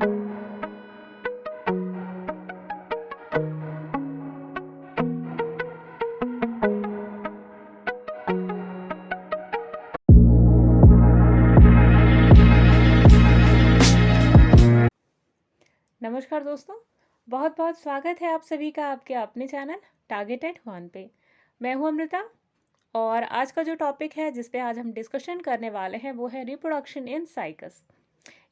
नमस्कार दोस्तों, बहुत बहुत स्वागत है आप सभी का आपके अपने चैनल टारगेटेड वन पे। मैं हूं अमृता और आज का जो टॉपिक है जिस पे आज हम डिस्कशन करने वाले हैं वो है रिप्रोडक्शन इन साइकस।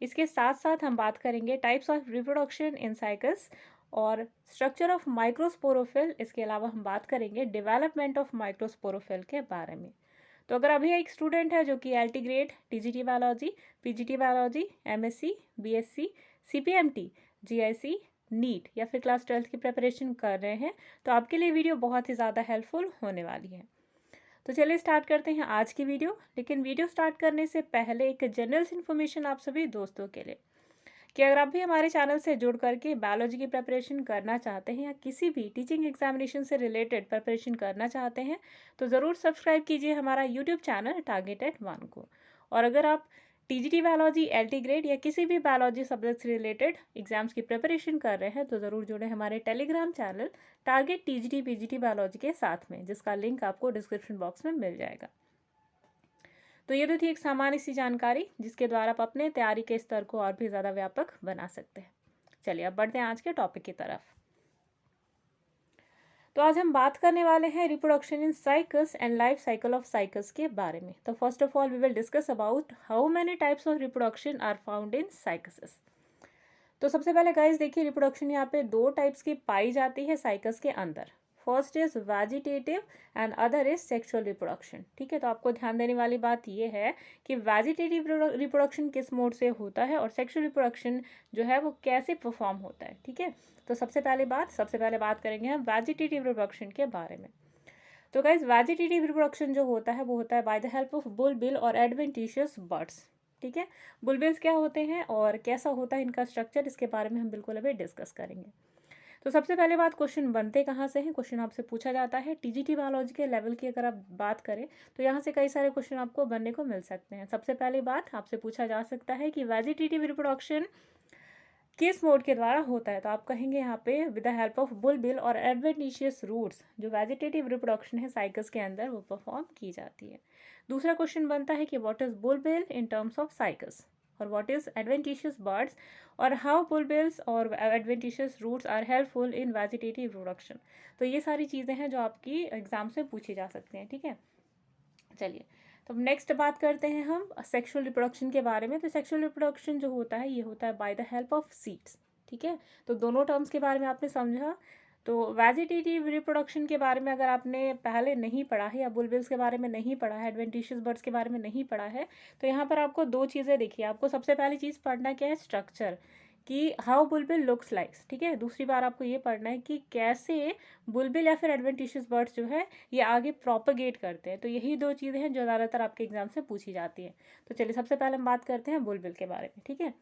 इसके साथ साथ हम बात करेंगे types of reproduction in cycas और स्ट्रक्चर ऑफ माइक्रोस्पोरोफिल। इसके अलावा हम बात करेंगे डेवलपमेंट ऑफ माइक्रोस्पोरोफिल के बारे में। तो अगर अभी एक स्टूडेंट है जो कि LT grade, TGT biology, PGT biology, MSc, BSc, CPMT, GIC, NEET या फिर क्लास 12 की प्रिपरेशन कर रहे हैं तो आपके लिए वीडियो बहुत ही ज़्यादा हेल्पफुल होने वाली है। तो चलिए स्टार्ट करते हैं आज की वीडियो। लेकिन वीडियो स्टार्ट करने से पहले एक जनरल इन्फॉर्मेशन आप सभी दोस्तों के लिए कि अगर आप भी हमारे चैनल से जुड़ करके बायोलॉजी की प्रिपरेशन करना चाहते हैं या किसी भी टीचिंग एग्जामिनेशन से रिलेटेड प्रिपरेशन करना चाहते हैं तो ज़रूर सब्सक्राइब कीजिए हमारा यूट्यूब चैनल टारगेटेड वन को। और अगर आप टीजीटी बायोलॉजी, एलटी ग्रेड या किसी भी बायोलॉजी सब्जेक्ट से रिलेटेड एग्जाम्स की प्रिपरेशन कर रहे हैं तो ज़रूर जुड़े हमारे Telegram channel target TGT PGT biology के साथ में, जिसका लिंक आपको डिस्क्रिप्शन बॉक्स में मिल जाएगा। तो ये तो थी एक सामान्य सी जानकारी जिसके द्वारा आप अपने तैयारी के स्तर को और भी ज़्यादा व्यापक बना सकते हैं। चलिए अब बढ़ते हैं आज के टॉपिक की तरफ। तो आज हम बात करने वाले हैं reproduction in cycas and life cycle of cycas के बारे में। तो first of all we will discuss about how many types of reproduction are found in cycases. तो सबसे पहले गाइस देखिए, रिप्रोडक्शन यहाँ पे दो टाइप्स की पाई जाती है साइकस के अंदर। First is vegetative and other is sexual reproduction. ठीक है, तो आपको ध्यान देने वाली बात यह है कि वेजिटेटिव रिप्रोडक्शन किस मोड से होता है और सेक्सुअल रिप्रोडक्शन जो है वो कैसे परफॉर्म होता है। ठीक है, तो सबसे पहले बात करेंगे हम वेजिटेटिव रिप्रोडक्शन के बारे में। तो गाइज वेजिटेटिव रिप्रोडक्शन जो होता है वो होता है बाय द हेल्प ऑफ बुलबिल और एडवेंटिशियस बर्ड्स। ठीक है, बुलबिल्स क्या होते हैं और कैसा होता है इनका स्ट्रक्चर, इसके बारे में हम बिल्कुल अभी डिस्कस करेंगे। तो सबसे पहले बात, क्वेश्चन बनते कहाँ से हैं। क्वेश्चन आपसे पूछा जाता है टीजीटी बायोलॉजी के लेवल की अगर आप बात करें तो यहाँ से कई सारे क्वेश्चन आपको बनने को मिल सकते हैं। सबसे पहली बात आपसे पूछा जा सकता है कि वेजिटेटिव रिप्रोडक्शन किस मोड के द्वारा होता है, तो आप कहेंगे यहाँ पे विद द हेल्प ऑफ बुलबिल और एडवेंटिशियस रूट्स। जो वेजिटेटिव रिप्रोडक्शन है साइकस के अंदर वो परफॉर्म की जाती है। दूसरा क्वेश्चन बनता है कि what is bulbil in terms of Cycas और व्हाट इज एडवेंटिशियस बर्ड्स और हाउ बुलबिल्स और adventitious roots are helpful in vegetative reproduction. तो ये सारी चीज़ें हैं जो आपकी एग्जाम से पूछी जा सकती हैं। ठीक है, चलिए तो नेक्स्ट बात करते हैं हम सेक्सुअल रिप्रोडक्शन के बारे में। तो सेक्सुअल रिप्रोडक्शन जो होता है ये होता है by the help of seeds. ठीक है, तो दोनों टर्म्स के बारे में आपने समझा। तो वेजिटेटिव रिप्रोडक्शन के बारे में अगर आपने पहले नहीं पढ़ा है या बुलबिल्स के बारे में नहीं पढ़ा है, एडवेंटिशियस बर्ड्स के बारे में नहीं पढ़ा है, तो यहाँ पर आपको दो चीज़ें देखिए। आपको सबसे पहली चीज़ पढ़ना क्या है, स्ट्रक्चर, कि हाउ बुलबिल लुक्स लाइक। ठीक है, दूसरी बार आपको ये पढ़ना है कि कैसे बुलबिल या फिर एडवेंटिशियस बर्ड्स जो है ये आगे प्रोपगेट करते हैं। तो यही दो चीज़ें हैं जो ज़्यादातर आपके एग्जाम से पूछी जाती हैं। तो चलिए सबसे पहले हम बात करते हैं बुलबिल के बारे में। ठीक है,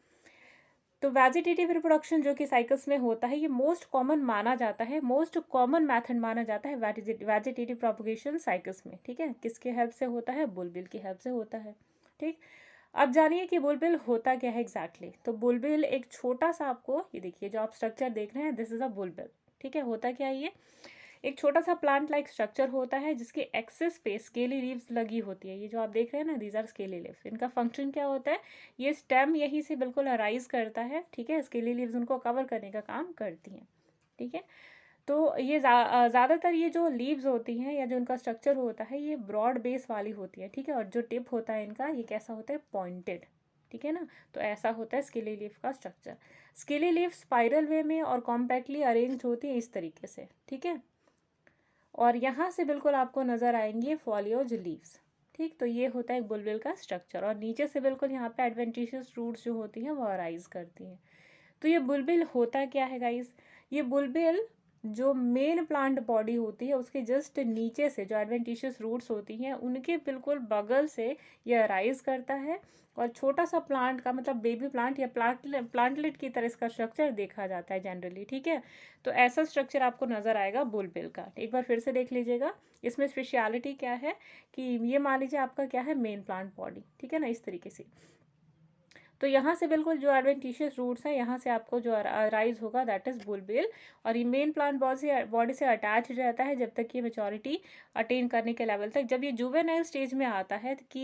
तो वेजिटेटिव रिप्रोडक्शन जो कि साइकस में होता है ये मोस्ट कॉमन माना जाता है, मोस्ट कॉमन मेथड माना जाता है वेजिटेटिव प्रोपगेशन साइकस में। ठीक है, किसके हेल्प से होता है, बुलबिल की हेल्प से होता है। ठीक, अब जानिए कि बुलबिल होता क्या है एग्जैक्टली। तो बुलबिल एक छोटा सा, आपको ये देखिए जो आप स्ट्रक्चर देख रहे हैं दिस इज अ बुलबिल। ठीक है, होता क्या है, ये एक छोटा सा प्लांट लाइक स्ट्रक्चर होता है जिसके एक्सेस पे स्केली लीव्स लगी होती है। ये जो आप देख रहे हैं ना, दीज आर स्केली लीव्स। इनका फंक्शन क्या होता है, ये स्टेम यहीं से बिल्कुल अराइज करता है। ठीक है, स्केली लीव्स उनको कवर करने का काम करती हैं। ठीक है, तो ये ज़्यादातर ये जो लीव्स होती हैं या जो इनका स्ट्रक्चर होता है ये ब्रॉड बेस वाली होती है। ठीक है, और जो टिप होता है इनका ये कैसा होता है, पॉइंटेड। ठीक है ना, तो ऐसा होता है स्केली लीफ का स्ट्रक्चर। स्केली लीफ स्पाइरल वे में और कॉम्पैक्टली अरेंज होती है इस तरीके से। ठीक है, और यहाँ से बिल्कुल आपको नज़र आएंगे फॉलियोज लीव्स। ठीक, तो ये होता है एक बुलबिल का स्ट्रक्चर और नीचे से बिल्कुल यहाँ पे एडवेंटिशियस रूट्स जो होती हैं वो अराइज करती हैं। तो ये बुलबिल होता क्या है गाइस, ये बुलबिल जो मेन प्लांट बॉडी होती है उसके जस्ट नीचे से जो एडवेंटिशियस रूट्स होती हैं उनके बिल्कुल बगल से ये अराइज करता है और छोटा सा प्लांट का मतलब बेबी प्लांट या प्लांटलेट की तरह इसका स्ट्रक्चर देखा जाता है जनरली। ठीक है, तो ऐसा स्ट्रक्चर आपको नज़र आएगा बुलबिल का। एक बार फिर से देख लीजिएगा, इसमें स्पेशलिटी क्या है कि ये मान लीजिए आपका क्या है, मेन प्लांट बॉडी। ठीक है ना, इस तरीके से। तो यहाँ से बिल्कुल जो एडवेंटिशियस रूट्स हैं, यहाँ से आपको जो राइज होगा दैट इज बुलबिल, और ये मेन प्लांट बॉडी से अटैच रहता है जब तक ये मेचोरिटी अटेन करने के लेवल तक। जब ये जुवेनाइल स्टेज में आता है कि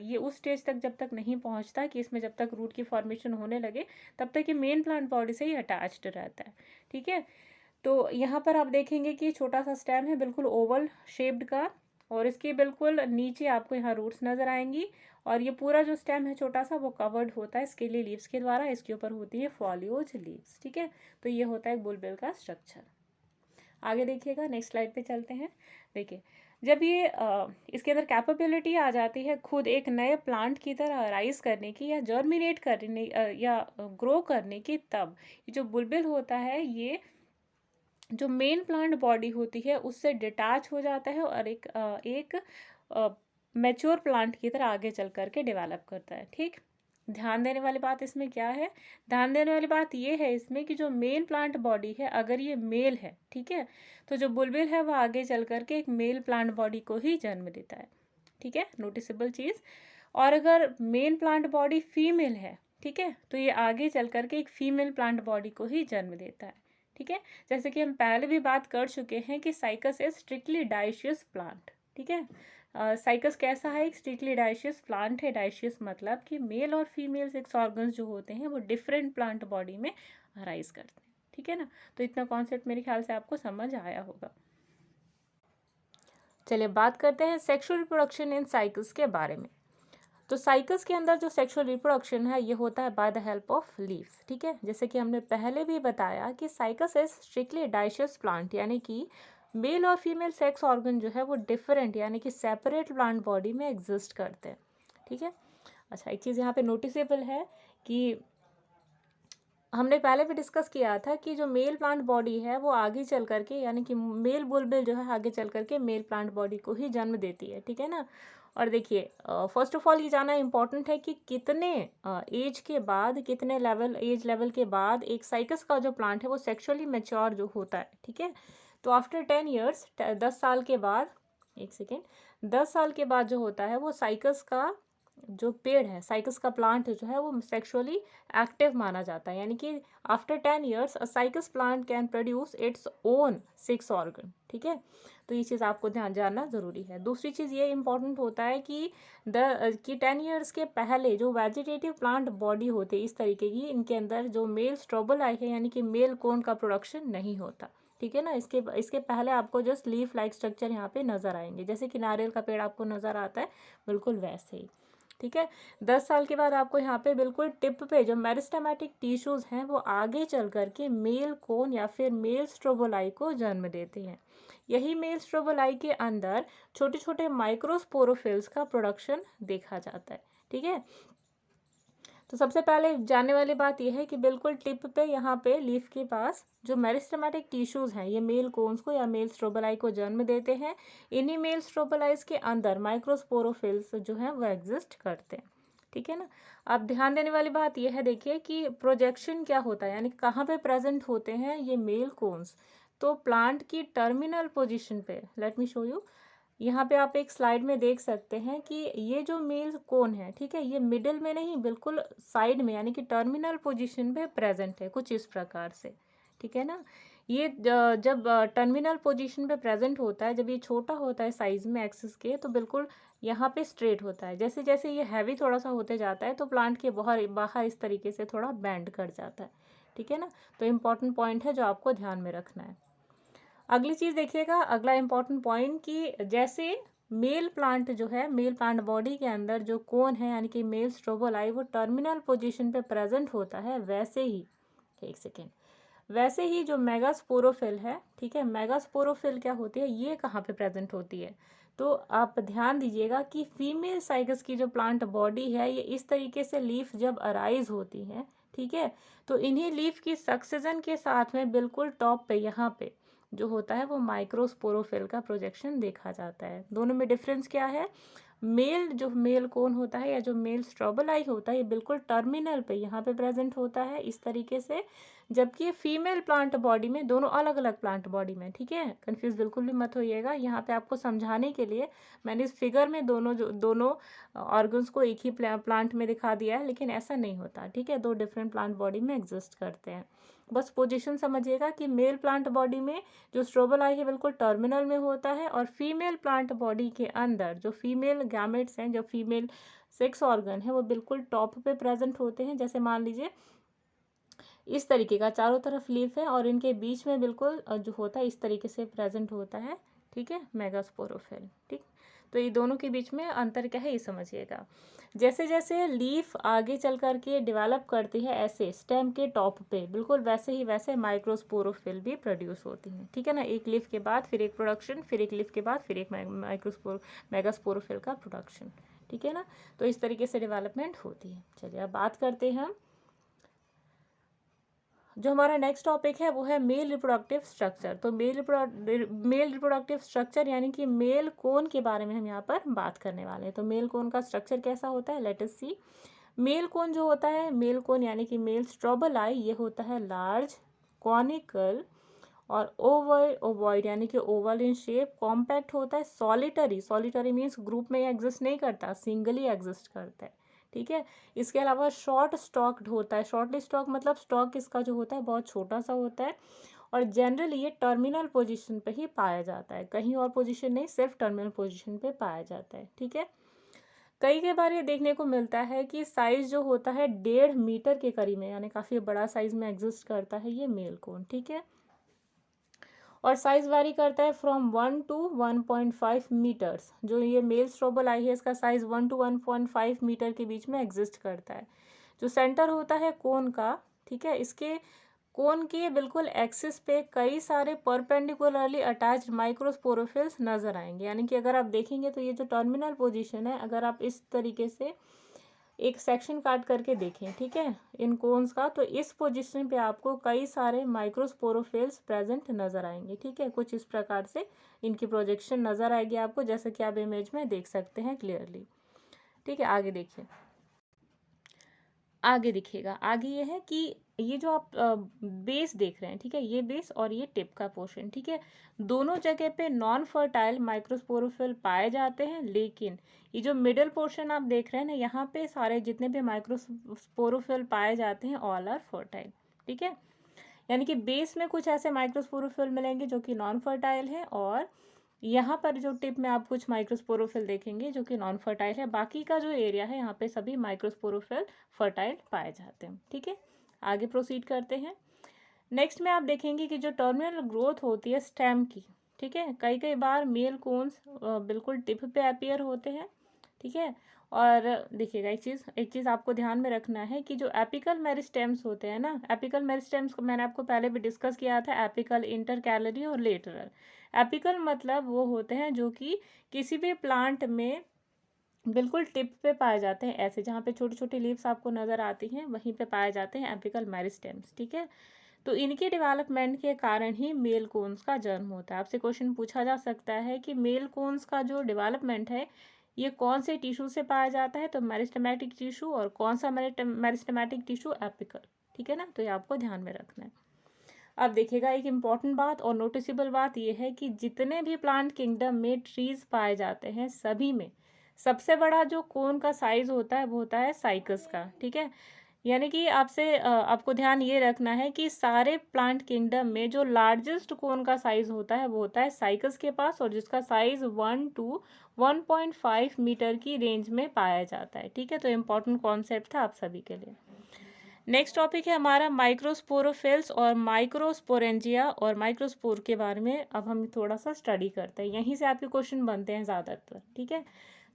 ये उस स्टेज तक जब तक नहीं पहुँचता कि इसमें जब तक रूट की फॉर्मेशन होने लगे, तब तक ये मेन प्लांट बॉडी से ही अटैच्ड रहता है। ठीक है, तो यहाँ पर आप देखेंगे कि छोटा सा स्टेम है बिल्कुल ओवल शेप्ड का, और इसके बिल्कुल नीचे आपको यहाँ रूट्स नजर आएंगी, और ये पूरा जो स्टेम है छोटा सा वो कवर्ड होता है स्केली लीव्स के द्वारा। इसके ऊपर होती है फॉलियोज लीव्स। ठीक है, तो ये होता है बुलबिल का स्ट्रक्चर। आगे देखिएगा, नेक्स्ट स्लाइड पे चलते हैं। देखिए, जब ये इसके अंदर कैपेबिलिटी आ जाती है खुद एक नए प्लांट की तरह राइज करने की या जर्मिनेट करने या ग्रो करने की, तब ये जो बुलबिल होता है ये जो मेन प्लांट बॉडी होती है उससे डिटैच हो जाता है और एक मैच्योर प्लांट की तरह आगे चल करके डेवलप करता है। ठीक, ध्यान देने वाली बात इसमें क्या है, ध्यान देने वाली बात ये है इसमें कि जो मेन प्लांट बॉडी है अगर ये मेल है, ठीक है, तो जो बुलबिल है वो आगे चल करके एक मेल प्लांट बॉडी को ही जन्म देता है। ठीक है, नोटिसेबल चीज़। और अगर मेन प्लांट बॉडी फीमेल है, ठीक है, तो ये आगे चल करके एक फीमेल प्लांट बॉडी को ही जन्म देता है। ठीक है, जैसे कि हम पहले भी बात कर चुके हैं कि cycas is strictly dioecious plant. ठीक है, साइकस कैसा है, एक स्ट्रिक्टली डाइशियस प्लांट है। डाइशियस मतलब कि मेल और फीमेल सेक्स ऑर्गन्स जो होते हैं वो डिफरेंट प्लांट बॉडी में अराइज करते हैं। ठीक है ना, तो इतना कॉन्सेप्ट मेरे ख्याल से आपको समझ आया होगा। चलिए बात करते हैं सेक्सुअल रिप्रोडक्शन इन साइकस के बारे में। तो साइकस के अंदर जो सेक्सुअल रिप्रोडक्शन है ये होता है by the help of leaves. ठीक है, जैसे कि हमने पहले भी बताया कि cycas is strictly dioecious plant, यानी कि मेल और फीमेल सेक्स ऑर्गन जो है वो डिफरेंट यानी कि सेपरेट प्लांट बॉडी में एग्जिस्ट करते हैं। ठीक है, अच्छा एक चीज़ यहाँ पे नोटिसेबल है कि हमने पहले भी डिस्कस किया था कि जो मेल प्लांट बॉडी है वो आगे चल करके यानी कि मेल बुलबिल जो है आगे चल करके मेल प्लांट बॉडी को ही जन्म देती है। ठीक है ना, और देखिए फर्स्ट ऑफ ऑल ये जानना इम्पॉर्टेंट है कि कितने एज के बाद, कितने एज लेवल के बाद एक साइकस का जो प्लांट है वो सेक्सुअली मैच्योर जो होता है। ठीक है, तो आफ्टर 10 ईयर्स 10 साल के बाद, एक सेकेंड, 10 साल के बाद जो होता है वो साइकस का जो पेड़ है, साइकस का प्लांट जो है वो सेक्सुअली एक्टिव माना जाता है, यानी कि after 10 years a cycas plant can produce its own sex organ. ठीक है, तो ये चीज़ आपको ध्यान जानना ज़रूरी है। दूसरी चीज़ ये इंपॉर्टेंट होता है कि 10 ईयर्स के पहले जो वेजिटेटिव प्लांट बॉडी होती है इस तरीके की, इनके अंदर जो मेल स्ट्रोबोलाई है यानी कि मेल कोन का प्रोडक्शन नहीं होता। ठीक है ना, इसके पहले आपको जस्ट लीफ लाइक स्ट्रक्चर यहाँ पे नज़र आएंगे, जैसे कि नारियल का पेड़ आपको नज़र आता है बिल्कुल वैसे ही। ठीक है, 10 साल के बाद आपको यहाँ पे बिल्कुल टिप पे जो मेरिस्टेमेटिक टिश्यूज हैं वो आगे चल करके मेल कोन या फिर मेल स्ट्रोबोलाई को जन्म देते हैं। यही मेल स्ट्रोबोलाई के अंदर छोटे छोटे माइक्रोस्पोरोफिल्स का प्रोडक्शन देखा जाता है। ठीक है, तो सबसे पहले जानने वाली बात यह है कि बिल्कुल टिप पे यहाँ पे लीफ के पास जो मेरिस्टेमेटिक टिश्यूज हैं ये मेल कोन्स को या मेल स्ट्रोबोलाई को जन्म देते हैं। इन्हीं मेल स्ट्रोबोलाइज के अंदर माइक्रोस्पोरोफिल्स जो हैं वो एग्जिस्ट करते हैं। ठीक है ना, अब ध्यान देने वाली बात यह है, देखिए कि प्रोजेक्शन क्या होता है, यानी कहाँ पे प्रेजेंट होते हैं ये मेल कोन्स। तो प्लांट की टर्मिनल पोजिशन पे, लेट मी शो यू, यहाँ पे आप एक स्लाइड में देख सकते हैं कि ये जो मेल कोन है, ठीक है, ये मिडिल में नहीं बिल्कुल साइड में यानी कि टर्मिनल पोजीशन पे प्रेजेंट है कुछ इस प्रकार से। ठीक है ना, ये जब टर्मिनल पोजीशन पे प्रेजेंट होता है, जब ये छोटा होता है साइज में एक्सिस के, तो बिल्कुल यहाँ पे स्ट्रेट होता है। जैसे जैसे ये हैवी थोड़ा सा होते जाता है तो प्लांट के बाहर इस तरीके से थोड़ा बैंड कर जाता है। ठीक है ना, तो इम्पॉर्टेंट पॉइंट है जो आपको ध्यान में रखना है। अगली चीज़ देखिएगा, अगला इम्पॉर्टेंट पॉइंट कि जैसे मेल प्लांट जो है, मेल प्लांट बॉडी के अंदर जो कोन है यानी कि मेल स्ट्रोबोलाई वो टर्मिनल पोजीशन पे प्रेजेंट होता है, वैसे ही, एक सेकेंड, वैसे ही जो मेगास्पोरोफिल है, ठीक है, मेगास्पोरोफिल क्या होती है, ये कहाँ पे प्रेजेंट होती है, तो आप ध्यान दीजिएगा कि फीमेल साइकस की जो प्लांट बॉडी है ये इस तरीके से लीफ जब अराइज होती है, ठीक है, तो इन्हीं लीफ की सक्सेशन के साथ में बिल्कुल टॉप पे यहाँ पे जो होता है वो माइक्रोस्पोरोफिल का प्रोजेक्शन देखा जाता है। दोनों में डिफरेंस क्या है, मेल जो मेल कोन होता है या जो मेल स्ट्रोबोलाई होता है ये बिल्कुल टर्मिनल पे यहाँ पे प्रेजेंट होता है इस तरीके से, जबकि फीमेल प्लांट बॉडी में दोनों अलग अलग प्लांट बॉडी में, ठीक है, कंफ्यूज बिल्कुल भी मत होइएगा। यहाँ पे आपको समझाने के लिए मैंने इस फिगर में दोनों ऑर्गन्स को एक ही प्लांट में दिखा दिया है, लेकिन ऐसा नहीं होता, ठीक है, दो डिफरेंट प्लांट बॉडी में एग्जिस्ट करते हैं। बस पोजीशन समझिएगा कि मेल प्लांट बॉडी में जो स्ट्रोबोलाई है बिल्कुल टर्मिनल में होता है, और फीमेल प्लांट बॉडी के अंदर जो फीमेल गैमेट्स हैं, जो फीमेल सेक्स ऑर्गन है, वो बिल्कुल टॉप पे प्रेजेंट होते हैं। जैसे मान लीजिए इस तरीके का चारों तरफ लीफ है और इनके बीच में बिल्कुल जो होता है इस तरीके से प्रेजेंट होता है, ठीक है, मेगास्पोरोफिल। ठीक, तो ये दोनों के बीच में अंतर क्या है ये समझिएगा। जैसे जैसे लीफ आगे चल कर के डेवलप करती है ऐसे स्टेम के टॉप पे बिल्कुल वैसे ही वैसे माइक्रोस्पोरोफिल भी प्रोड्यूस होती हैं, ठीक है ना, एक लीफ के बाद फिर एक प्रोडक्शन, फिर एक लीफ के बाद फिर एक मेगास्पोरोफिल का प्रोडक्शन, ठीक है ना। तो इस तरीके से डेवलपमेंट होती है। चलिए अब बात करते हैं हम, जो हमारा नेक्स्ट टॉपिक है वो है मेल रिप्रोडक्टिव स्ट्रक्चर। तो मेल रिप्रोडक्टिव स्ट्रक्चर यानी कि मेल कोन के बारे में हम यहाँ पर बात करने वाले हैं। तो मेल कोन का स्ट्रक्चर कैसा होता है, लेट अस सी। मेल कोन जो होता है, मेल कोन यानी कि मेल स्ट्रोबोलाई, ये होता है लार्ज, कॉनिकल और ओवॉइड यानी कि ओवल इन शेप, कॉम्पैक्ट होता है, सॉलिटरी मीन्स ग्रुप में एग्जिस्ट नहीं करता, सिंगली एग्जिस्ट करता है, ठीक है। इसके अलावा शॉर्ट स्टॉक्ड होता है, शॉर्टली स्टॉक मतलब स्टॉक इसका जो होता है बहुत छोटा सा होता है, और जनरली ये टर्मिनल पोजीशन पे ही पाया जाता है, कहीं और पोजीशन नहीं, सिर्फ टर्मिनल पोजीशन पे पाया जाता है, ठीक है। कई बार ये देखने को मिलता है कि साइज जो होता है 1.5 मीटर के करीब में, यानी काफ़ी बड़ा साइज में एग्जिस्ट करता है ये मेल कोन, ठीक है। और साइज वारी करता है फ्रॉम 1 to 1.5 मीटर्स। जो ये मेल स्ट्रोबोलाई है इसका साइज 1 to 1.5 मीटर के बीच में एग्जिस्ट करता है। जो सेंटर होता है कोन का, ठीक है, इसके कोन के बिल्कुल एक्सिस पे कई सारे परपेंडिकुलरली अटैच्ड माइक्रोस्पोरोफिल्स नजर आएंगे। यानी कि अगर आप देखेंगे तो ये जो टर्मिनल पोजीशन है, अगर आप इस तरीके से एक सेक्शन काट करके देखें, ठीक है, इन कोन्स का, तो इस पोजीशन पे आपको कई सारे माइक्रोस्पोरोफिल्स प्रेजेंट नजर आएंगे, ठीक है। कुछ इस प्रकार से इनकी प्रोजेक्शन नजर आएगी आपको, जैसे कि आप इमेज में देख सकते हैं क्लियरली, ठीक है। आगे देखिए, आगे दिखेगा, आगे ये है कि ये जो आप बेस देख रहे हैं, ठीक है, ये बेस और ये टिप का पोर्शन, ठीक है, दोनों जगह पे नॉन फर्टाइल माइक्रोस्पोरोफिल पाए जाते हैं, लेकिन ये जो मिडिल पोर्शन आप देख रहे हैं ना, यहाँ पे सारे जितने भी माइक्रोस्पोरोफिल पाए जाते हैं ऑल आर फर्टाइल, ठीक है। यानी कि बेस में कुछ ऐसे माइक्रोस्पोरोफिल मिलेंगे जो कि नॉन फर्टाइल है, और यहाँ पर जो टिप में आप कुछ माइक्रोस्पोरोफिल देखेंगे जो कि नॉन फर्टाइल है। बाकी का जो एरिया है यहाँ पे सभी माइक्रोस्पोरोफिल फर्टाइल पाए जाते हैं, ठीक है। आगे प्रोसीड करते हैं। नेक्स्ट में आप देखेंगे कि जो टर्मिनल ग्रोथ होती है स्टेम की, ठीक है, कई बार मेल कोन्स बिल्कुल टिप पे अपीयर होते हैं, ठीक है। और देखिएगा एक चीज़ आपको ध्यान में रखना है कि जो एपिकल मेरिस्टेम्स होते हैं ना, एपिकल मेरिस्टेम्स को मैंने आपको पहले भी डिस्कस किया था, एपिकल, इंटरकैलरी और लेटरल। एपिकल मतलब वो होते हैं जो कि किसी भी प्लांट में बिल्कुल टिप पे पाए जाते हैं, ऐसे जहाँ पे छोटी छोटी लीव्स आपको नज़र आती हैं वहीं पे पाए जाते हैं एपिकल मेरिस्टेम्स, ठीक है। तो इनके डेवलपमेंट के कारण ही मेल कोन्स का जन्म होता है। आपसे क्वेश्चन पूछा जा सकता है कि मेल कोन्स का जो डेवलपमेंट है ये कौन से टिश्यू से पाया जाता है, तो मेरिस्टेमेटिक टिश्यू, और कौन सा मेरिस्टेमेटिक टिश्यू, एपिकल, ठीक है ना। तो ये आपको ध्यान में रखना है। अब देखिएगा एक इम्पॉर्टेंट बात और नोटिसेबल बात यह है कि जितने भी प्लांट किंगडम में ट्रीज पाए जाते हैं सभी में सबसे बड़ा जो कोन का साइज होता है वो होता है साइकस का, ठीक है। यानी कि आपको ध्यान ये रखना है कि सारे प्लांट किंगडम में जो लार्जेस्ट कोन का साइज होता है वो होता है साइकस के पास, और जिसका साइज 1 to 1.5 मीटर की रेंज में पाया जाता है, ठीक है। तो इम्पॉर्टेंट कॉन्सेप्ट था आप सभी के लिए। नेक्स्ट टॉपिक है हमारा माइक्रोस्पोरोफिल्स और माइक्रोस्पोरेंजिया और माइक्रोस्पोर के बारे में अब हम थोड़ा सा स्टडी करते हैं, यहीं से आपके क्वेश्चन बनते हैं ज़्यादातर, ठीक है।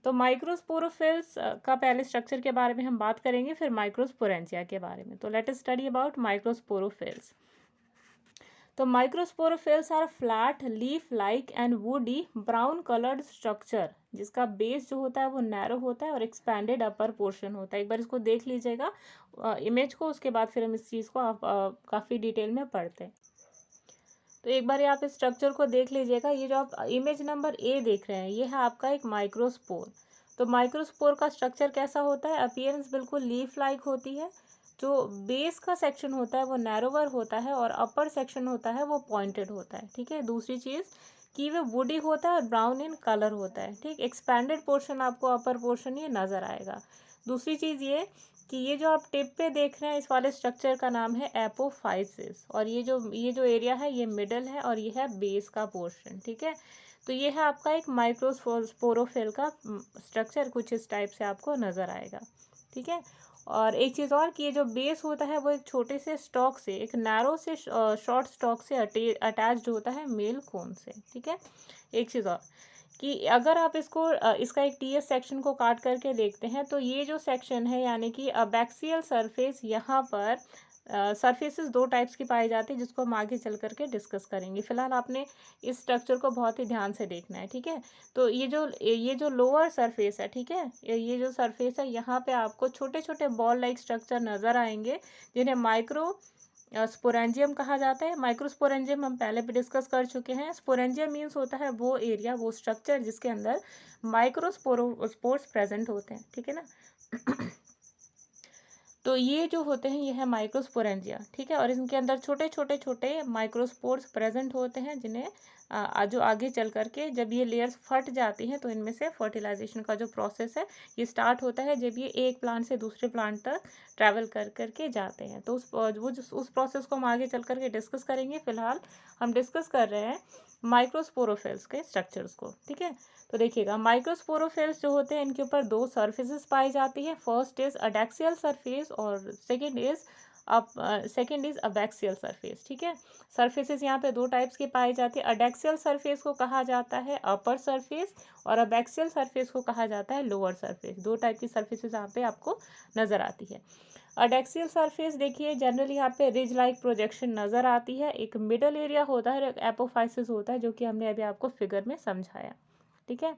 तो माइक्रोस्पोरोफिल्स का पहले स्ट्रक्चर के बारे में हम बात करेंगे, फिर माइक्रोस्पोरेंजिया के बारे में। तो let us study about microsporophylls. तो microsporophylls are flat leaf like and woody brown coloured structure, जिसका बेस जो होता है वो नैरो होता है और एक्सपैंडेड अपर पोर्शन होता है। एक बार इसको देख लीजिएगा इमेज को, उसके बाद फिर हम इस चीज़ को काफ़ी डिटेल में पढ़ते हैं। तो एक बार आप इस स्ट्रक्चर को देख लीजिएगा। ये जो आप इमेज नंबर ए देख रहे हैं ये है आपका एक माइक्रोस्पोर। तो माइक्रोस्पोर का स्ट्रक्चर कैसा होता है? अपीयरेंस बिल्कुल लीफ लाइक होती है। जो बेस का सेक्शन होता है वो नैरोवर होता है और अपर सेक्शन होता है वो पॉइंटेड होता है। ठीक है, दूसरी चीज़ कि वो वुडी होता है और ब्राउन इन कलर होता है। ठीक, एक्सपैंडेड पोर्शन आपको अपर पोर्शन ये नज़र आएगा। दूसरी चीज़ ये कि ये जो आप टिप पे देख रहे हैं इस वाले स्ट्रक्चर का नाम है एपोफाइसिस, और ये जो एरिया है ये मिडल है और ये है बेस का पोर्शन। ठीक है, तो ये है आपका एक माइक्रोस्पोरोफिल का स्ट्रक्चर, कुछ इस टाइप से आपको नज़र आएगा। ठीक है, और एक चीज़ और कि ये जो बेस होता है वो एक छोटे से स्टॉक से, एक नैरो से शॉर्ट स्टॉक से अटैच्ड होता है मेल कोन से। ठीक है, एक चीज़ और कि अगर आप इसका एक टीएस सेक्शन को काट करके देखते हैं तो ये जो सेक्शन है यानी कि अबैक्सियल सरफेस, यहाँ पर सरफेसेस दो टाइप्स की पाई जाती है जिसको हम आगे चल करके डिस्कस करेंगे। फिलहाल आपने इस स्ट्रक्चर को बहुत ही ध्यान से देखना है। ठीक है, तो ये जो लोअर सरफेस है, ठीक है, ये जो सरफेस है यहाँ पे आपको छोटे छोटे बॉल लाइक स्ट्रक्चर नज़र आएंगे जिन्हें स्पोरेंजियम कहा जाता है। माइक्रोस्पोरेंजियम हम पहले भी डिस्कस कर चुके हैं। स्पोरेंजियम मीन्स होता है वो एरिया, वो स्ट्रक्चर जिसके अंदर माइक्रोस्पोर्स प्रेजेंट होते हैं। ठीक है ना तो ये जो होते हैं ये है माइक्रोस्पोरेंजिया। ठीक है, और इनके अंदर छोटे छोटे छोटे माइक्रोस्पोर्स प्रेजेंट होते हैं जिन्हें जो आगे चल करके जब ये लेयर्स फट जाती हैं तो इनमें से फर्टिलाइजेशन का जो प्रोसेस है ये स्टार्ट होता है जब ये एक प्लांट से दूसरे प्लांट तक ट्रैवल कर करके जाते हैं। तो उस प्रोसेस को हम आगे चल करके डिस्कस करेंगे। फिलहाल हम डिस्कस कर रहे हैं माइक्रोस्पोरोफिल्स के स्ट्रक्चर्स को। ठीक है, तो देखिएगा माइक्रोस्पोरोफिल्स जो होते हैं इनके ऊपर दो सर्फेसेस पाई जाती है। फर्स्ट इज अडैक्सियल सरफेस और सेकेंड इज अबैक्सियल सरफेस। ठीक है, सरफेसेस यहाँ पे दो टाइप्स की पाई जाती है। अडैक्सियल सरफेस को कहा जाता है अपर सरफेस और अबैक्सियल सरफेस को कहा जाता है लोअर सरफेस। दो टाइप की सरफेसेस यहाँ पे आपको नजर आती है। अडैक्सियल सरफेस देखिए जनरली यहाँ पे रिज लाइक प्रोजेक्शन नजर आती है। एक मिडल एरिया होता है और एक एपोफाइसिस होता है जो कि हमने अभी आपको फिगर में समझाया। ठीक है,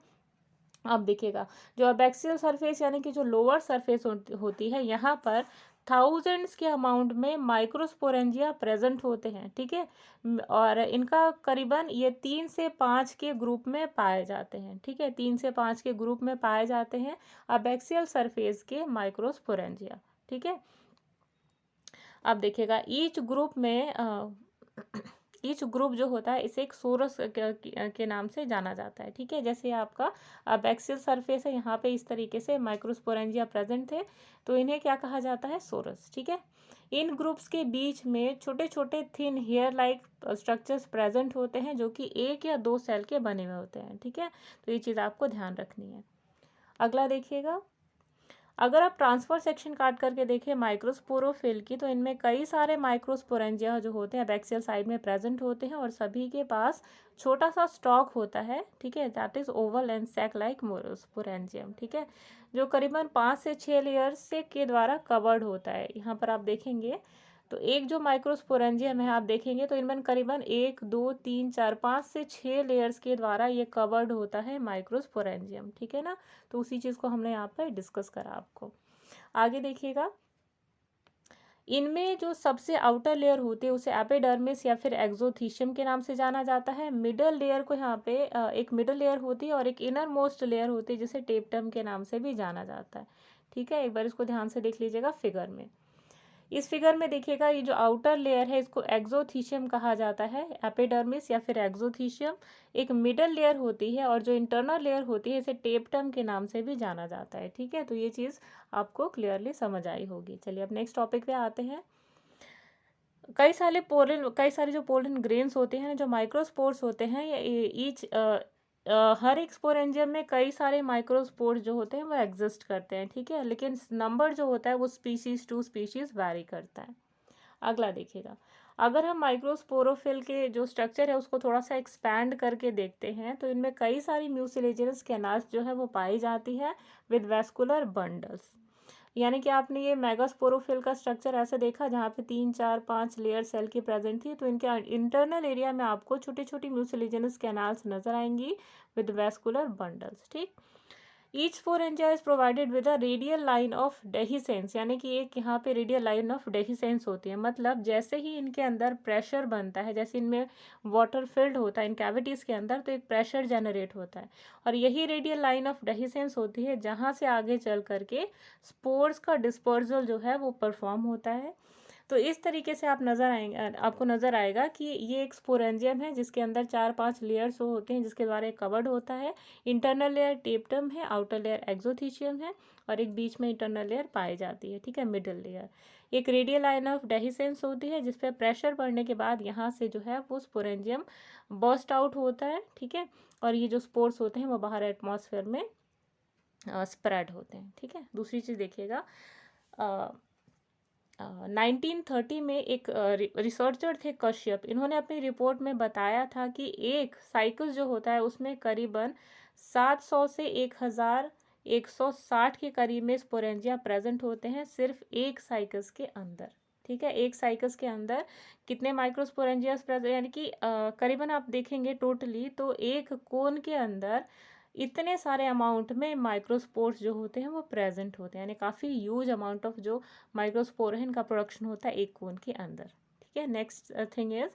अब देखिएगा जो अबैक्सियल सरफेस यानी कि जो लोअर सरफेस होती है यहाँ पर थाउजेंड्स के अमाउंट में माइक्रोस्पोरेंजिया प्रेजेंट होते हैं। ठीक है, और इनका करीबन ये 3 से 5 के ग्रुप में पाए जाते हैं। ठीक है, 3 से 5 के ग्रुप में पाए जाते हैं अबैक्सियल सरफेस के माइक्रोस्पोरेंजिया। ठीक है, अब देखिएगा ईच ग्रुप जो होता है इसे एक सोरस के नाम से जाना जाता है। ठीक है, जैसे आपका अबैक्सियल सरफेस है यहाँ पे इस तरीके से माइक्रोस्पोरेंजिया प्रेजेंट थे तो इन्हें क्या कहा जाता है? सोरस। ठीक है, इन ग्रुप्स के बीच में छोटे छोटे thin hair like structures present होते हैं जो कि 1 या 2 सेल के बने हुए होते हैं। ठीक है, तो ये चीज़ आपको ध्यान रखनी है। अगला देखिएगा, अगर आप ट्रांसफर सेक्शन काट करके देखें माइक्रोस्पोरोफिल की तो इनमें कई सारे माइक्रोस्पोरेंजिया जो होते हैं बैक्सियल साइड में प्रेजेंट होते हैं और सभी के पास छोटा सा स्टॉक होता है। ठीक है, that is oval and sac like sporangium. ठीक है, जो करीबन 5 से 6 लेयर्स से के द्वारा कवर्ड होता है। यहाँ पर आप देखेंगे तो एक जो माइक्रोस्पोरेंजियम है आप देखेंगे तो इनमें करीबन 1 2 3 4 5 से 6 लेयर्स के द्वारा ये कवर्ड होता है माइक्रोस्पोरेंजियम। ठीक है ना, तो उसी चीज़ को हमने यहाँ पर डिस्कस करा आपको। आगे देखिएगा, इनमें जो सबसे आउटर लेयर होती है उसे एपिडर्मिस या फिर एक्सोथीशियम के नाम से जाना जाता है। मिडल लेयर को यहाँ पे एक मिडल लेयर होती है और एक इनर मोस्ट लेयर होती है जिसे टेप्टम के नाम से भी जाना जाता है। ठीक है, एक बार इसको ध्यान से देख लीजिएगा फिगर में। इस फिगर में देखिएगा ये जो आउटर लेयर है इसको एक्सोथीशियम कहा जाता है, एपिडर्मिस या फिर एक्सोथीशियम। एक मिडल लेयर होती है और जो इंटरनल लेयर होती है इसे टेप्टम के नाम से भी जाना जाता है। ठीक है, तो ये चीज़ आपको क्लियरली समझ आई होगी। चलिए अब नेक्स्ट टॉपिक पे आते हैं। कई सारे जो पोलन ग्रेन्स होते हैं जो माइक्रोस्पोर्स होते हैं हर एक स्पोरेंजियम में कई सारे माइक्रोस्पोर्स जो होते हैं वो एग्जिस्ट करते हैं। ठीक है, लेकिन नंबर जो होता है वो स्पीशीज टू स्पीशीज वैरी करता है। अगला देखिएगा, अगर हम माइक्रोस्पोरोफिल के जो स्ट्रक्चर है उसको थोड़ा सा एक्सपैंड करके देखते हैं तो इनमें कई सारी म्यूसिलेजिनस कैनाल्स जो है वो पाई जाती है विद वैस्कुलर बंडल्स। यानी कि आपने ये मेगास्पोरोफिल का स्ट्रक्चर ऐसे देखा जहाँ पे 3 4 5 लेयर सेल की प्रेजेंट थी, तो इनके इंटरनल एरिया में आपको छोटी छोटी म्यूसिलेजिनस कैनाल्स नजर आएंगी विद वैस्कुलर बंडल्स। ठीक, each sporangia is provided with a radial line of dehiscence, यानी कि एक यहाँ पे रेडियल लाइन ऑफ डेहिसेंस होती है। मतलब जैसे ही इनके अंदर प्रेशर बनता है, जैसे इनमें वाटर फिल्ड होता है इन कैविटीज़ के अंदर, तो एक प्रेशर जनरेट होता है और यही रेडियल लाइन ऑफ डेहिसेंस होती है जहाँ से आगे चल करके स्पोर्स का डिस्पर्जल जो है वो परफॉर्म होता है। तो इस तरीके से आपको नज़र आएगा कि ये एक स्पोरेंजियम है जिसके अंदर 4-5 लेयर्स होते हैं जिसके द्वारा कवर्ड होता है। इंटरनल लेयर टेप्टम है, आउटर लेयर एक्सोथीशियम है और एक बीच में इंटरनल लेयर पाई जाती है, ठीक है, मिडल लेयर। एक रेडियल लाइन ऑफ डेहिसेंस होती है जिस पर प्रेशर पड़ने के बाद यहाँ से जो है वो स्पोरेंजियम बर्स्ट आउट होता है, ठीक है, और ये जो स्पोर्स होते हैं वो बाहर एटमॉस्फेयर में स्प्रेड होते हैं, ठीक है। दूसरी चीज़ देखिएगा, 1930 में एक रिसर्चर थे कश्यप, इन्होंने अपनी रिपोर्ट में बताया था कि एक साइकिल जो होता है उसमें करीबन 700 से 1160 के करीब में स्पोरेंजिया प्रेजेंट होते हैं सिर्फ एक साइकिल्स के अंदर, ठीक है। एक साइकिल्स के अंदर कितने माइक्रोस्पोरेंजियास प्रेजेंट, यानी कि करीबन आप देखेंगे टोटली तो एक कोन के अंदर इतने सारे अमाउंट में माइक्रोस्पोर्स जो होते हैं वो प्रेजेंट होते हैं, यानी काफ़ी ह्यूज अमाउंट ऑफ जो माइक्रोस्पोर है इनका प्रोडक्शन होता है एक कोन के अंदर, ठीक है। नेक्स्ट थिंग इज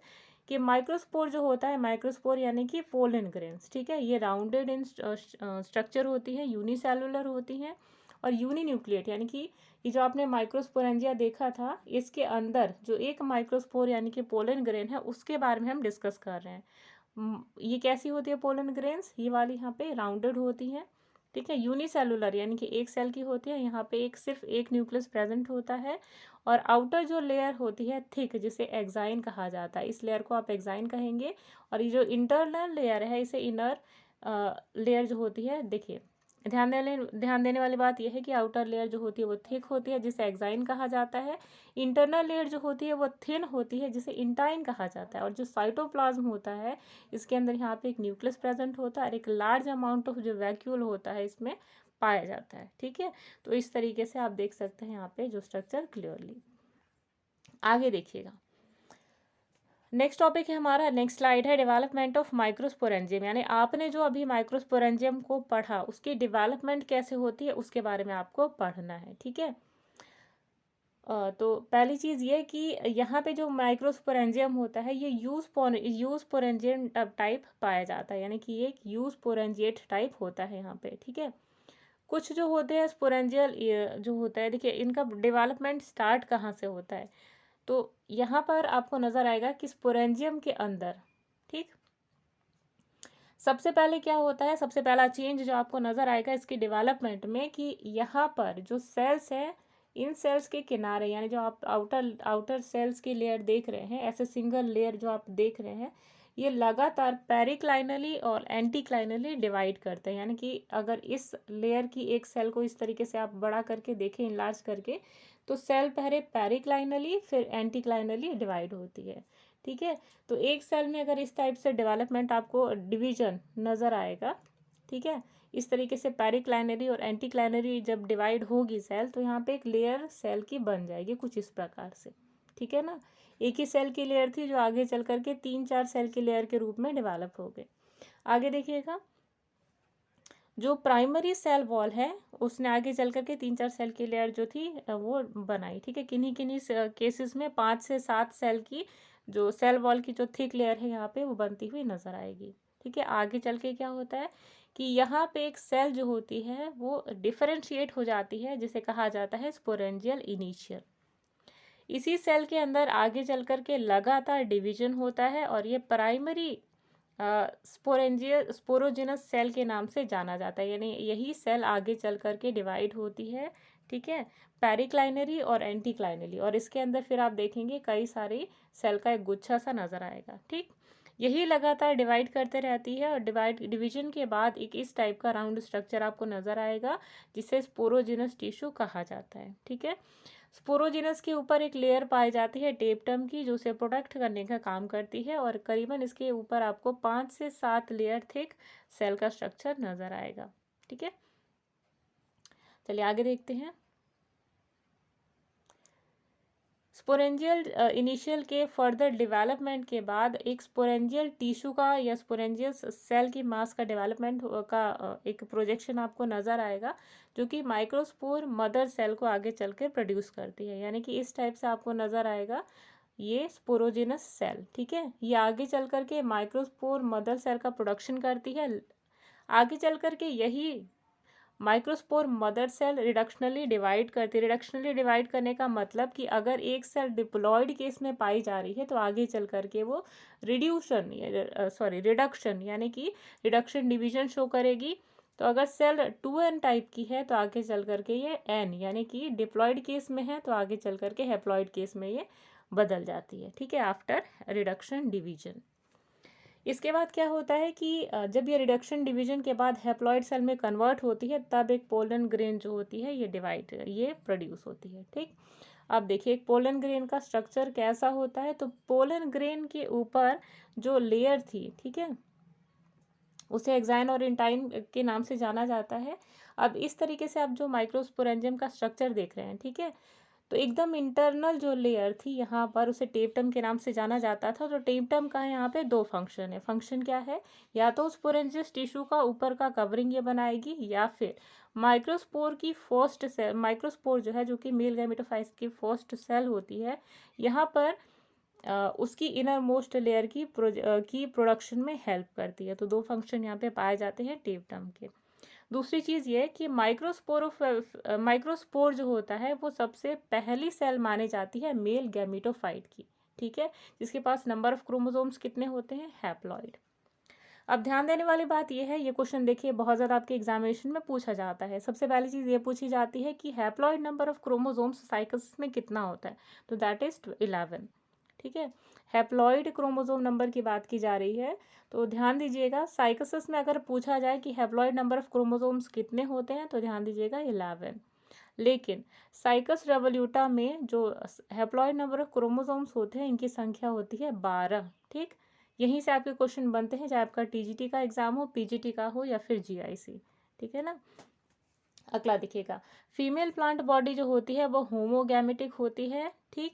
कि माइक्रोस्पोर जो होता है, माइक्रोस्पोर यानी कि पोलन ग्रेन्स, ठीक है, ये राउंडेड इन स्ट्रक्चर होती है, यूनिसेलुलर होती हैं और यूनिन्यूक्लिएट, यानी कि ये जो आपने माइक्रोस्पोरेंजिया देखा था इसके अंदर जो एक माइक्रोस्पोर यानी कि पोलन ग्रेन है उसके बारे में हम डिस्कस कर रहे हैं। ये कैसी होती है पोलन ग्रेन्स, ये वाली यहाँ पे राउंडेड होती हैं, ठीक है, यूनिसेलुलर यानी कि एक सेल की होती है, यहाँ पे सिर्फ एक न्यूक्लियस प्रेजेंट होता है और आउटर जो लेयर होती है थिक, जिसे एक्साइन कहा जाता है, इस लेयर को आप एक्साइन कहेंगे। और ये जो इंटरनल लेयर है इसे इनर लेयर जो होती है, देखिए ध्यान देने वाली बात यह है कि आउटर लेयर जो होती है वो थिक होती है जिसे एक्साइन कहा जाता है, इंटरनल लेयर जो होती है वो थिन होती है जिसे इंटाइन कहा जाता है। और जो साइटोप्लाज्म होता है इसके अंदर यहाँ पे एक न्यूक्लियस प्रेजेंट होता है और एक लार्ज अमाउंट ऑफ जो वैक्यूल होता है इसमें पाया जाता है, ठीक है। तो इस तरीके से आप देख सकते हैं यहाँ पे जो स्ट्रक्चर क्लियरली। आगे देखिएगा, नेक्स्ट टॉपिक है हमारा, नेक्स्ट स्लाइड है डेवलपमेंट ऑफ माइक्रोस्पोरेंजियम, यानी आपने जो अभी माइक्रोस्पोरेंजियम को पढ़ा उसकी डेवलपमेंट कैसे होती है उसके बारे में आपको पढ़ना है, ठीक है। तो पहली चीज़ ये कि यहाँ पे जो माइक्रोस्पोरेंजियम होता है ये यूज स्पोरेंजियम टाइप पाया जाता है, यानी कि ये एक यूज स्पोरेंजिएट टाइप होता है यहाँ पे, ठीक है। कुछ जो होते हैं स्पोरेंजियल जो होता है, देखिए इनका डेवलपमेंट स्टार्ट कहाँ से होता है, तो यहाँ पर आपको नज़र आएगा कि स्पोरेंजियम के अंदर, ठीक, सबसे पहले क्या होता है, सबसे पहला चेंज जो आपको नज़र आएगा इसकी डेवलपमेंट में कि यहाँ पर जो सेल्स है इन सेल्स के किनारे, यानी जो आप आउटर सेल्स की लेयर देख रहे हैं, ऐसे सिंगल लेयर जो आप देख रहे हैं ये लगातार पेरिक्लाइनली और एंटीक्लाइनली डिवाइड करते हैं, यानी कि अगर इस लेयर की एक सेल को इस तरीके से आप बड़ा करके देखें, इनलार्ज करके, तो सेल पहले पेरिक्लाइनली फिर एंटीक्लाइनली डिवाइड होती है, ठीक है। तो एक सेल में अगर इस टाइप से डेवलपमेंट आपको डिवीजन नज़र आएगा, ठीक है, इस तरीके से पेरिक्लाइनरी और एंटीक्लाइनरी जब डिवाइड होगी सेल तो यहाँ पे एक लेयर सेल की बन जाएगी कुछ इस प्रकार से, ठीक है ना। एक ही सेल की लेयर थी जो आगे चल करके 3-4 सेल की लेयर के रूप में डेवलप हो गए। आगे देखिएगा, जो प्राइमरी सेल वॉल है उसने आगे चल करके 3-4 सेल की लेयर जो थी वो बनाई, ठीक है। किन्हीं किन्हीं केसेस में 5 से 7 सेल की जो सेल वॉल की जो थिक लेयर है यहाँ पे वो बनती हुई नजर आएगी, ठीक है। आगे चल के क्या होता है कि यहाँ पे एक सेल जो होती है वो डिफरेंशिएट हो जाती है जिसे कहा जाता है स्पोरेंजियल इनिशियल। इसी सेल के अंदर आगे चल कर के लगातार डिवीजन होता है और ये प्राइमरी स्पोरोजिनस सेल के नाम से जाना जाता है, यानी यही सेल आगे चल कर के डिवाइड होती है, ठीक है, पेरिक्लाइनरी और एंटीक्लाइनरी, और इसके अंदर फिर आप देखेंगे कई सारी सेल का एक गुच्छा सा नजर आएगा, ठीक। यही लगातार डिवाइड करते रहती है और डिवीजन के बाद एक इस टाइप का राउंड स्ट्रक्चर आपको नजर आएगा जिसे स्पोरोजिनस टिश्यू कहा जाता है, ठीक है। स्पोरोजिनस के ऊपर एक लेयर पाई जाती है टेप्टम की जो उसे प्रोटेक्ट करने का काम करती है और करीबन इसके ऊपर आपको 5 से 7 लेयर थिक सेल का स्ट्रक्चर नजर आएगा, ठीक है। चलिए आगे देखते हैं। स्पोरेंजियल इनिशियल के फर्दर डेवलपमेंट के बाद एक स्पोरेंजियल टिश्यू का या स्पोरेंजियल सेल की मास का डेवलपमेंट का एक प्रोजेक्शन आपको नज़र आएगा, जो कि माइक्रोस्पोर मदर सेल को आगे चलकर प्रोड्यूस करती है। यानी कि इस टाइप से आपको नज़र आएगा ये स्पोरोजिनस सेल। ठीक है, ये आगे चल कर के माइक्रोस्पोर मदर सेल का प्रोडक्शन करती है। आगे चल कर के यही माइक्रोस्पोर मदर सेल रिडक्शनली डिवाइड करती है। रिडक्शनली डिवाइड करने का मतलब कि अगर एक सेल डिप्लॉयड केस में पाई जा रही है तो आगे चल करके वो रिडक्शन यानी कि रिडक्शन डिवीजन शो करेगी। तो अगर सेल 2n टाइप की है तो आगे चल करके ये n यानी कि डिप्लॉयड केस में है तो आगे चल करके हैप्लॉयड केस में ये बदल जाती है। ठीक है, आफ्टर रिडक्शन डिवीजन। इसके बाद क्या होता है कि जब ये रिडक्शन डिवीजन के बाद हैप्लॉइड सेल में कन्वर्ट होती है तब एक पोलन ग्रेन जो होती है ये प्रोड्यूस होती है। ठीक, अब देखिए एक पोलन ग्रेन का स्ट्रक्चर कैसा होता है। तो पोलन ग्रेन के ऊपर जो लेयर थी, ठीक है, उसे एक्साइन और इंटाइन के नाम से जाना जाता है। अब इस तरीके से आप जो माइक्रोस्पोरेंजियम का स्ट्रक्चर देख रहे हैं, ठीक है, तो एकदम इंटरनल जो लेयर थी यहाँ पर उसे टेपटम के नाम से जाना जाता था। तो टेपटम का यहाँ पे दो फंक्शन है। फंक्शन क्या है, या तो स्पोरेंजियस टिश्यू का ऊपर का कवरिंग ये बनाएगी, या फिर माइक्रोस्पोर की फर्स्ट सेल, माइक्रोस्पोर जो है जो कि मेल गैमेटोफाइट्स की फर्स्ट सेल होती है, यहाँ पर उसकी इनर मोस्ट लेयर की प्रोडक्शन में हेल्प करती है। तो दो फंक्शन यहाँ पे पाए जाते हैं टेपटम के। दूसरी चीज़ ये कि माइक्रोस्पोर जो होता है वो सबसे पहली सेल मानी जाती है मेल गैमेटोफाइट की। ठीक है, जिसके पास नंबर ऑफ क्रोमोसोम्स कितने होते हैं, हैप्लॉइड। अब ध्यान देने वाली बात यह है, ये क्वेश्चन देखिए बहुत ज़्यादा आपके एग्जामिनेशन में पूछा जाता है। सबसे पहली चीज़ ये पूछी जाती है कि haploid number of chromosomes cycles में कितना होता है, तो दैट इज 11। ठीक है, हैप्लॉइड क्रोमोसोम नंबर की बात की जा रही है। तो ध्यान दीजिएगा, साइकोसिस में अगर पूछा जाए कि हैप्लॉइड नंबर ऑफ क्रोमोसोम्स कितने होते हैं तो ध्यान दीजिएगा 11। लेकिन साइकस रेवोल्यूटा में जो हैप्लॉइड नंबर ऑफ क्रोमोसोम्स होते हैं इनकी संख्या होती है 12। ठीक, यहीं से आपके क्वेश्चन बनते हैं, चाहे आपका टीजीटी का एग्जाम हो, पीजीटी का हो या फिर जीआईसी। ठीक है ना। अगला दिखेगा, फीमेल प्लांट बॉडी जो होती है वो होमोगैमेटिक होती है। ठीक,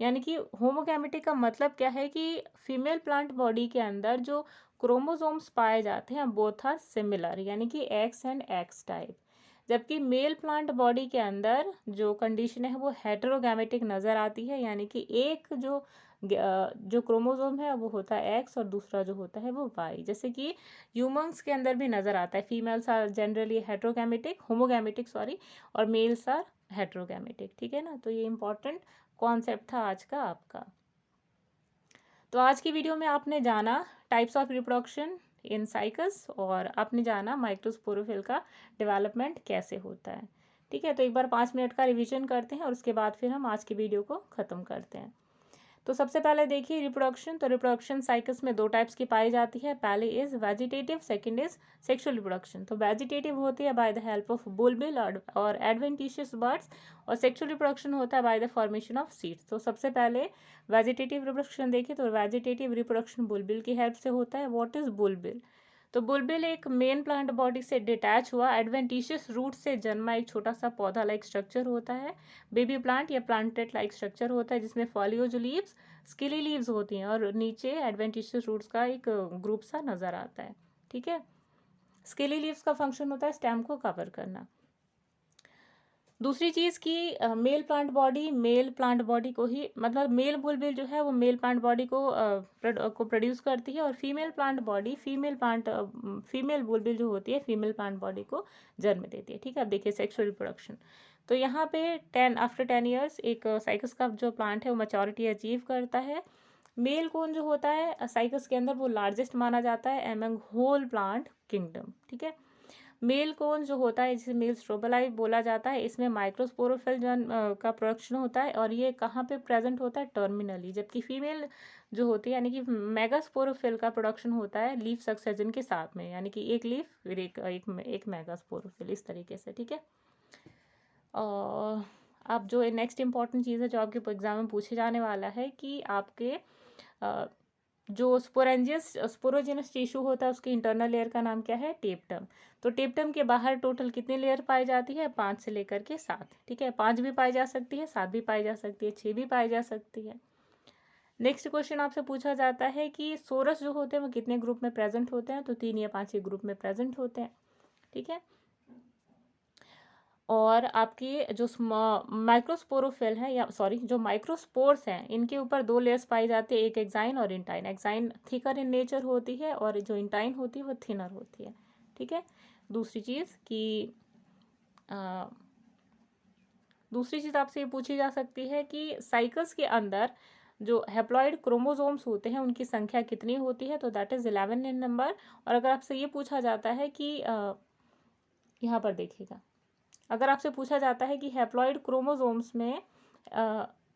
यानी कि होमोगैमेटिक का मतलब क्या है कि फीमेल प्लांट बॉडी के अंदर जो क्रोमोसोम्स पाए जाते हैं बोथ आर सिमिलर, यानी कि एक्स एंड एक्स टाइप। जबकि मेल प्लांट बॉडी के अंदर जो कंडीशन है वो हेटेरोगैमेटिक नज़र आती है, यानी कि एक जो क्रोमोसोम है वो होता है एक्स और दूसरा जो होता है वो वाई। जैसे कि ह्यूमंस के अंदर भी नज़र आता है, फीमेल्स आर जनरली होमोगैमेटिक और मेल्स आर हेटेरोगैमेटिक। ठीक है ना, तो ये इंपॉर्टेंट कॉन्सेप्ट था आज का आपका। तो आज की वीडियो में आपने जाना types of reproduction in cycas और आपने जाना माइक्रोस्पोरोफिल का डेवलपमेंट कैसे होता है। ठीक है, तो एक बार 5 मिनट का रिवीजन करते हैं और उसके बाद फिर हम आज की वीडियो को ख़त्म करते हैं। तो सबसे पहले देखिए रिप्रोडक्शन। तो रिप्रोडक्शन साइकिल्स में दो टाइप्स की पाई जाती है। पहले is vegetative, second is sexual reproduction. तो वेजिटेटिव होती है बाय द हेल्प ऑफ बुलबिल और एडवेंटिशियस बर्ड्स, और सेक्सुअल रिप्रोडक्शन होता है by the formation of seeds. तो सबसे पहले वेजिटेटिव रिप्रोडक्शन देखिए, तो वेजिटेटिव रिप्रोडक्शन बुलबिल की हेल्प से होता है। What is बुलबिल? तो बुलबिल एक मेन प्लांट बॉडी से डिटैच हुआ एडवेंटिशियस रूट से जन्मा एक छोटा सा पौधा लाइक स्ट्रक्चर होता है। बेबी प्लांट या प्लांटेड लाइक स्ट्रक्चर होता है जिसमें फॉलियोज लीव्स, स्किली लीव्स होती हैं और नीचे एडवेंटिशियस रूट्स का एक ग्रुप सा नज़र आता है। ठीक है, स्किली लीव्स का फंक्शन होता है स्टेम को कवर करना। दूसरी चीज़ की मेल प्लांट बॉडी को ही, मतलब मेल बुलबिल जो है वो मेल प्लांट बॉडी को प्रोड्यूस करती है, और फीमेल बुलबिल जो होती है फीमेल प्लांट बॉडी को जन्म देती है। ठीक है, अब देखिए सेक्सुअल रिप्रोडक्शन। तो यहाँ पे आफ्टर 10 ईयर्स एक साइकस का जो प्लांट है वो मैच्योरिटी अचीव करता है। मेल कोन जो होता है साइकस के अंदर वो लार्जेस्ट माना जाता है एमंग होल प्लांट किंगडम। ठीक है, मेल कोन जो होता है जिसे मेल स्ट्रोबेलाई बोला जाता है, इसमें माइक्रोस्पोरोफिल का प्रोडक्शन होता है और ये कहाँ पे प्रेजेंट होता है, टर्मिनली। जबकि फीमेल जो होती है यानी कि मेगास्पोरोफिल का प्रोडक्शन होता है लीफ सक्सेशन के साथ में, यानी कि एक लीफ फिर एक मेगास्पोरोफिल, इस तरीके से। ठीक है, और अब जो नेक्स्ट इंपॉर्टेंट चीज़ है जो आपके एग्जाम में पूछे जाने वाला है कि आपके जो स्पोरोजेनस टिश्यू होता है उसके इंटरनल लेयर का नाम क्या है? टेप्टम। तो टेप्टम के बाहर टोटल कितनी लेयर पाई जाती है? 5 से लेकर के 7। ठीक है, 5 भी पाई जा सकती है, 7 भी पाई जा सकती है, 6 भी पाई जा सकती है। नेक्स्ट क्वेश्चन आपसे पूछा जाता है कि सोरस जो होते हैं वो कितने ग्रुप में प्रेजेंट होते हैं? तो 3 या 5 ही ग्रुप में प्रेजेंट होते हैं। ठीक है, और आपकी जो माइक्रोस्पोरोफिल है, या सॉरी जो माइक्रोस्पोर्स हैं, इनके ऊपर 2 लेयर्स पाई जाती है, एक एक्साइन और intine. Exine thicker in nature होती है और जो इंटाइन होती है वो थिनर होती है। ठीक है, दूसरी चीज़ कि दूसरी चीज़ आपसे ये पूछी जा सकती है कि साइकल्स के अंदर जो हैप्लॉइड क्रोमोसोम्स होते हैं उनकी संख्या कितनी होती है? तो दैट इज़ 11 इन नंबर। और अगर आपसे ये पूछा जाता है कि यहाँ पर देखिएगा, अगर आपसे पूछा जाता है कि हैप्लॉइड क्रोमोसोम्स में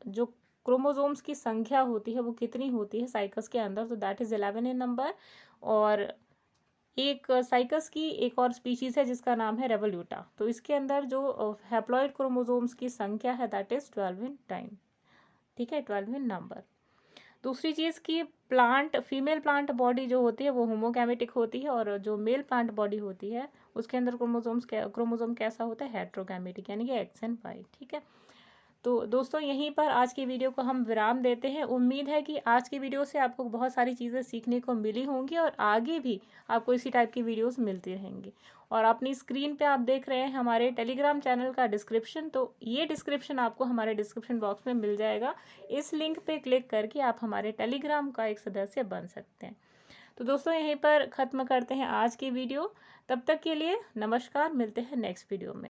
जो क्रोमोसोम्स की संख्या होती है वो कितनी होती है साइकस के अंदर, तो दैट इज़ 11 इन नंबर। और एक साइकस की एक और स्पीशीज़ है जिसका नाम है रेवोल्यूटा, तो इसके अंदर जो हैप्लॉइड क्रोमोसोम्स की संख्या है दैट इज़ 12 इन टाइम। ठीक है, 12 इन नंबर। दूसरी चीज़ की फीमेल प्लांट बॉडी जो होती है वो होमोगैमेटिक होती है, और जो मेल प्लांट बॉडी होती है उसके अंदर क्रोमोसोम कैसा होता है? हेट्रोगैमेटिक, यानी कि एक्स एंड वाई। ठीक है, तो दोस्तों यहीं पर आज की वीडियो को हम विराम देते हैं। उम्मीद है कि आज की वीडियो से आपको बहुत सारी चीज़ें सीखने को मिली होंगी और आगे भी आपको इसी टाइप की वीडियोस मिलती रहेंगी। और अपनी स्क्रीन पे आप देख रहे हैं हमारे टेलीग्राम चैनल का डिस्क्रिप्शन, तो ये डिस्क्रिप्शन आपको हमारे डिस्क्रिप्शन बॉक्स में मिल जाएगा। इस लिंक पे क्लिक करके आप हमारे टेलीग्राम का एक सदस्य बन सकते हैं। तो दोस्तों यहीं पर ख़त्म करते हैं आज की वीडियो। तब तक के लिए नमस्कार, मिलते हैं नेक्स्ट वीडियो में।